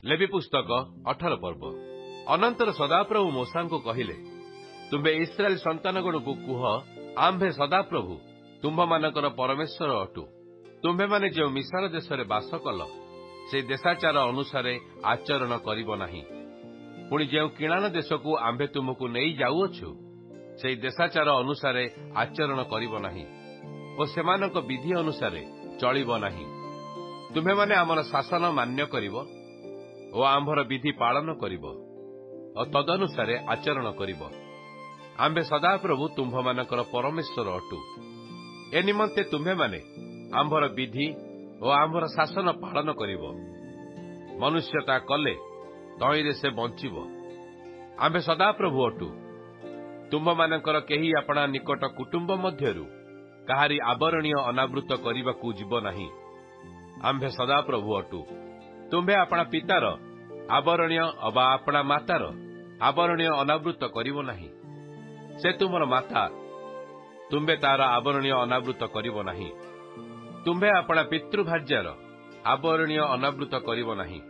ଲେବି ପୁସ୍ତକ 18 ପର୍ବ। ଅନନ୍ତର ସଦାପ୍ରଭୁ ମୋଶାଙ୍କୁ କହିଲେ, ତୁମ୍ଭେ ଇସ୍ରାଏଲ ସନ୍ତାନଗଣକୁ କୁହ, ଆମ୍ଭେ ସଦାପ୍ରଭୁ ତୁମ୍ଭମାନଙ୍କର ପରମେଶ୍ୱର ଅଟୁ। ତୁମ୍ଭେମାନେ ଯେଉଁ ମିଶ୍ର ଦେଶରେ ବାସ କଲ, ସେହି ଦେଶାଚାର ଅନୁସାରେ ଆଚରଣ କରିବ ନାହିଁ। ପୁଣି ଯେଉଁ କିଣାଣ ଦେଶକୁ ଆମ୍ଭେ ତୁମକୁ ନେଇ ଯାଉଅଛୁ, ସେହି ଦେଶାଚାର ଅନୁସାରେ ଆଚରଣ କରିବ ନାହିଁ ଓ ସେମାନଙ୍କ ବିଧି ଅନୁସାରେ ଚଳିବ ନାହିଁ। ତୁମ୍ଭେମାନେ ଆମର ଶାସନ ମାନ୍ୟ କରିବ ଓ ଆମ୍ଭର ବିଧି ପାଳନ କରିବ ଓ ତଦନୁସାରେ ଆଚରଣ କରିବ। ଆମ୍ଭେ ସଦାପ୍ରଭୁ ତୁମ୍ଭମାନଙ୍କର ପରମେଶ୍ୱର ଅଟୁ। ଏ ନିମନ୍ତେ ତୁମ୍ଭେମାନେ ଆମ୍ଭର ବିଧି ଓ ଆମ୍ଭର ଶାସନ ପାଳନ କରିବ। ମନୁଷ୍ୟ ତା କଲେ ତହିଁରେ ସେ ବଞ୍ଚିବ। ଆମ୍ଭେ ସଦାପ୍ରଭୁ ଅଟୁ। ତୁମ୍ଭମାନଙ୍କର କେହି ଆପଣା ନିକଟ କୁଟୁମ୍ବ ମଧ୍ୟରୁ କାହାରି ଆବରଣୀୟ ଅନାବୃତ କରିବାକୁ ଯିବ ନାହିଁ। ଆମ୍ଭେ ସଦାପ୍ରଭୁ ଅଟୁ। ତୁମ୍ଭେ ଆପଣା ପିତାର ଆବରଣୀୟ ଅବା ଆପଣା ମାତାର ଆବରଣୀୟ ଅନାବୃତ କରିବ ନାହିଁ। ସେ ତୁମର ମାତା, ତୁମ୍ଭେ ତାର ଆବରଣୀୟ ଅନାବୃତ କରିବ ନାହିଁ। ତୁମ୍ଭେ ଆପଣା ପିତୃଭାର୍ଯ୍ୟାର ଆବରଣୀୟ ଅନାବୃତ କରିବ ନାହିଁ,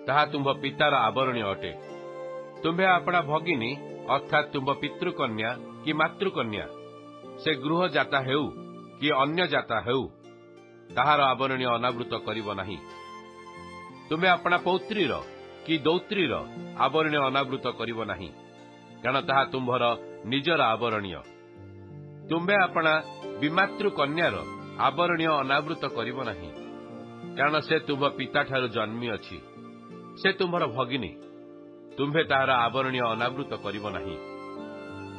ତାହା ତୁମ୍ଭ ପିତାର ଆବରଣୀୟ ଅଟେ। ତୁମ୍ଭେ ଆପଣା ଭଗିନୀ ଅର୍ଥାତ୍ ତୁମ୍ଭ ପିତୃକନ୍ୟା କି ମାତୃକନ୍ୟା, ସେ ଗୃହଜାତା ହେଉ କି ଅନ୍ୟ ଜାତା ହେଉ, ତାହାର ଆବରଣୀୟ ଅନାବୃତ କରିବ ନାହିଁ। ତୁମ୍ଭେ ଆପଣା ପୌତ୍ରୀର କି ଦୌତ୍ରୀର ଆବରଣୀୟ ଅନାବୃତ କରିବ ନାହିଁ, କାରଣ ତାହା ତୁମ୍ଭର ନିଜର ଆବରଣୀୟ। ତୁମ୍ଭେ ଆପଣା ବିମାତୃକନ୍ୟାର ଆବରଣୀୟ ଅନାବୃତ କରିବ ନାହିଁ, କାରଣ ସେ ତୁମ୍ଭ ପିତାଠାରୁ ଜନ୍ମି ଅଛି। ସେ ତୁମ୍ଭର ଭଗିନୀ, ତୁମ୍ଭେ ତାହାର ଆବରଣୀୟ ଅନାବୃତ କରିବ ନାହିଁ।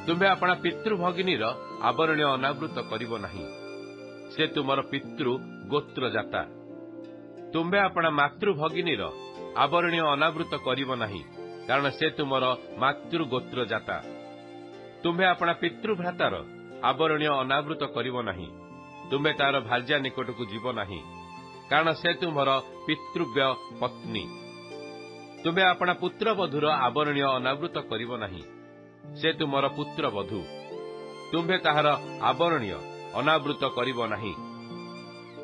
ତୁମ୍ଭେ ଆପଣା ପିତୃଭଗିନୀର ଆବରଣୀୟ ଅନାବୃତ କରିବ ନାହିଁ, ସେ ତୁମର ପିତୃ ଗୋତ୍ରଜାତା। ତୁମ୍ଭେ ଆପଣା ମାତୃଭଗିନୀର ଆବରଣୀୟ ଅନାବୃତ କରିବ ନାହିଁ, କାରଣ ସେ ତୁମର ମାତୃଗୋତ୍ରଜାତା। ତୁମ୍ଭେ ଆପଣା ପିତୃଭ୍ରାତାର ଆବରଣୀୟ ଅନାବୃତ କରିବ ନାହିଁ। ତୁମ୍ଭେ ତାର ଭାର୍ଯ୍ୟା ନିକଟକୁ ଯିବ ନାହିଁ, କାରଣ ସେ ତୁମ୍ଭର ପିତୃବ୍ୟ ପତ୍ନୀ। ତୁମ୍ଭେ ଆପଣା ପୁତ୍ରବଧୂର ଆବରଣୀୟ ଅନାବୃତ କରିବ ନାହିଁ, ସେ ତୁମର ପୁତ୍ରବଧୂ। ତୁମ୍ଭେ ତାହାର ଆବରଣୀୟ ଅନାବୃତ କରିବ ନାହିଁ।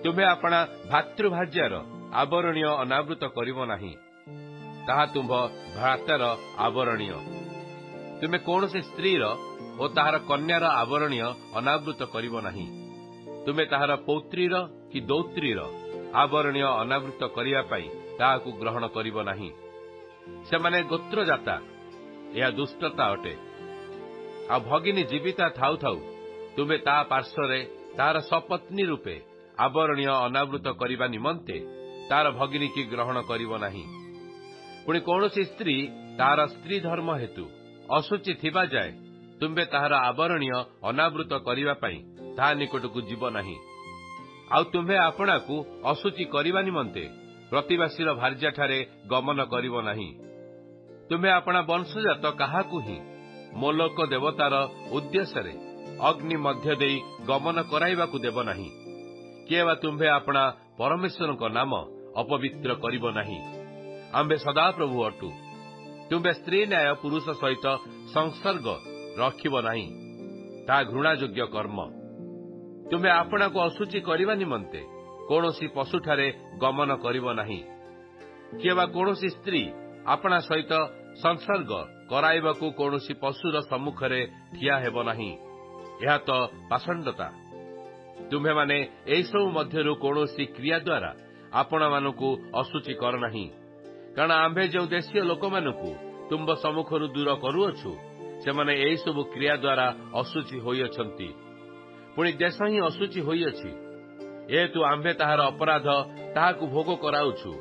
ତୁମ୍ଭେ ଆପଣା ଭାତୃଭାର୍ଯ୍ୟାର ଆବରଣୀୟ ଅନାବୃତ କରିବ ନାହିଁ, ତାହା ତୁମ୍ଭ ଭ୍ରାତାର ଆବରଣୀୟ। ତୁମେ କୌଣସି ସ୍ତ୍ରୀର ଓ ତାହାର କନ୍ୟାର ଆବରଣୀୟ ଅନାବୃତ କରିବ ନାହିଁ। ତୁମେ ତାହାର ପୌତ୍ରୀର କି ଦୌତ୍ରୀର ଆବରଣୀୟ ଅନାବୃତ କରିବା ପାଇଁ ତାହାକୁ ଗ୍ରହଣ କରିବ ନାହିଁ। ସେମାନେ ଗୋତ୍ରଜାତା, ଏହା ଦୁଷ୍ଟତା ଅଟେ। ଆଉ ଭଗିନୀ ଜୀବିତା ଥାଉ ଥାଉ ତୁମେ ତା ପାର୍ଶ୍ୱରେ ତାହାର ସପତ୍ନୀ ରୂପେ ଆବରଣୀୟ ଅନାବୃତ କରିବା ନିମନ୍ତେ ତାର ଭଗିନୀ କି ଗ୍ରହଣ କରିବ ନାହିଁ। ପୁଣି କୌଣସି ସ୍ତ୍ରୀ ତାହାର ସ୍ତ୍ରୀ ଧର୍ମ ହେତୁ ଅଶୁଚି ଥିବା ଯାଏ ତୁମ୍ଭେ ତାହାର ଆବରଣୀୟ ଅନାବୃତ କରିବା ପାଇଁ ତାହା ନିକଟକୁ ଯିବ ନାହିଁ। ଆଉ ତୁମ୍ଭେ ଆପଣାକୁ ଅଶୁଚି କରିବା ନିମନ୍ତେ ପ୍ରତିବାସୀର ଭାର୍ଯ୍ୟାଠାରେ ଗମନ କରିବ ନାହିଁ। ତୁମ୍ଭେ ଆପଣା ବଂଶଜାତ କାହାକୁ ହିଁ ମୋଲୋକ ଦେବତାର ଉଦ୍ଦେଶ୍ୟରେ ଅଗ୍ନି ମଧ୍ୟ ଦେଇ ଗମନ କରାଇବାକୁ ଦେବ ନାହିଁ। କିଏ ବା ତୁମ୍ଭେ ଆପଣା ପରମେଶ୍ୱରଙ୍କ ନାମ ଅପବିତ୍ର କରିବ ନାହିଁ। ଆମ୍ଭେ ସଦାପ୍ରଭୁ ଅଟୁ। ତୁମ୍ଭେ ସ୍ତ୍ରୀ ନ୍ୟାୟ ପୁରୁଷ ସହିତ ସଂସର୍ଗ ରଖିବ ନାହିଁ, ତାହା ଘୃଣାଯୋଗ୍ୟ କର୍ମ। ତୁମ୍ଭେ ଆପଣାକୁ ଅଶୁଚି କରିବା ନିମନ୍ତେ କୌଣସି ପଶୁଠାରେ ଗମନ କରିବ ନାହିଁ। କିଏ ବା କୌଣସି ସ୍ତ୍ରୀ ଆପଣା ସହିତ ସଂସର୍ଗ କରାଇବାକୁ କୌଣସି ପଶୁର ସମ୍ମୁଖରେ ଠିଆ ହେବ ନାହିଁ, ଏହା ତ ପାଷଣ୍ଡତା। ତୁମ୍ଭେମାନେ ଏହିସବୁ ମଧ୍ୟରୁ କୌଣସି କ୍ରିୟା ଦ୍ୱାରା ଆପଣମାନଙ୍କୁ ଅଶୁଚି କର ନାହିଁ, କାରଣ ଆମ୍ଭେ ଯେଉଁ ଦେଶୀୟ ଲୋକମାନଙ୍କୁ ତୁମ୍ଭ ସମ୍ମୁଖରୁ ଦୂର କରୁଅଛୁ, ସେମାନେ ଏହିସବୁ କ୍ରିୟା ଦ୍ୱାରା ଅଶୁଚି ହୋଇଅଛନ୍ତି। ପୁଣି ଦେଶ ହିଁ ଅଶୁଚି ହୋଇଅଛି, ଯେହେତୁ ଆମ୍ଭେ ତାହାର ଅପରାଧ ତାହାକୁ ଭୋଗ କରାଉଛୁ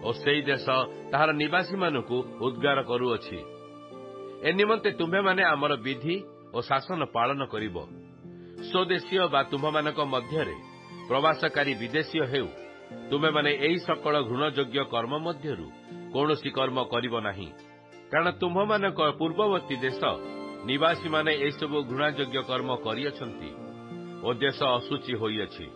ଓ ସେହି ଦେଶ ତାହାର ନିବାସୀମାନଙ୍କୁ ଉଦ୍ଗାର କରୁଅଛି। ଏ ନିମନ୍ତେ ତୁମ୍ଭେମାନେ ଆମର ବିଧି ଓ ଶାସନ ପାଳନ କରିବ। ସ୍ୱଦେଶୀୟ ବା ତୁମ୍ଭମାନଙ୍କ ମଧ୍ୟରେ ପ୍ରବାସକାରୀ ବିଦେଶୀୟ ହେଉ, ତୁମ୍ଭେମାନେ ଏହି ସକଳ ଘୃଣଯୋଗ୍ୟ କର୍ମ ମଧ୍ୟରୁ କୌଣସି କର୍ମ କରିବ ନାହିଁ, କାରଣ ତୁମ୍ଭମାନଙ୍କ ପୂର୍ବବର୍ତ୍ତୀ ଦେଶ ନିବାସୀମାନେ ଏହିସବୁ ଘୃଣାଯୋଗ୍ୟ କର୍ମ କରିଅଛନ୍ତି ଓ ଦେଶ ଅଶୁଚି ହୋଇଅଛି।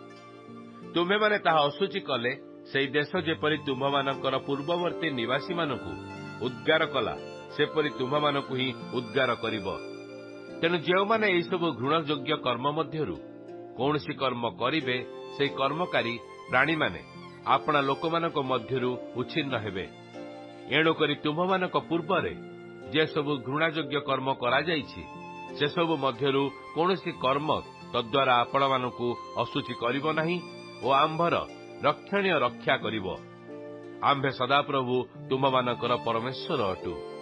ତୁମ୍ଭେମାନେ ତାହା ଅଶୁଚି କଲେ ସେହି ଦେଶ ଯେପରି ତୁମ୍ଭମାନଙ୍କର ପୂର୍ବବର୍ତ୍ତୀ ନିବାସୀମାନଙ୍କୁ ଉଦ୍ଗାର କଲା, ସେପରି ତୁମ୍ଭମାନଙ୍କୁ ହିଁ ଉଦ୍ଗାର କରିବ। ତେଣୁ ଯେଉଁମାନେ ଏହିସବୁ ଘୃଣଯୋଗ୍ୟ କର୍ମ ମଧ୍ୟରୁ କୌଣସି କର୍ମ କରିବେ, ସେହି କର୍ମକାରୀ ପ୍ରାଣୀମାନେ ଆପଣା ଲୋକମାନଙ୍କ ମଧ୍ୟରୁ ଉଚ୍ଛିନ୍ନ ହେବେ। ଏଣୁକରି ତୁମ୍ଭମାନଙ୍କ ପୂର୍ବରେ ଯେସବୁ ଘୃଣାଯୋଗ୍ୟ କର୍ମ କରାଯାଇଛି ସେସବୁ ମଧ୍ୟରୁ କୌଣସି କର୍ମ ତଦ୍ୱାରା ଆପଣମାନଙ୍କୁ ଅଶୁଚି କରିବ ନାହିଁ ଓ ଆମ୍ଭର ରକ୍ଷଣୀୟ ରକ୍ଷା କରିବ। ଆମ୍ଭେ ସଦାପ୍ରଭୁ ତୁମ୍ଭମାନଙ୍କର ପରମେଶ୍ୱର ଅଟୁ।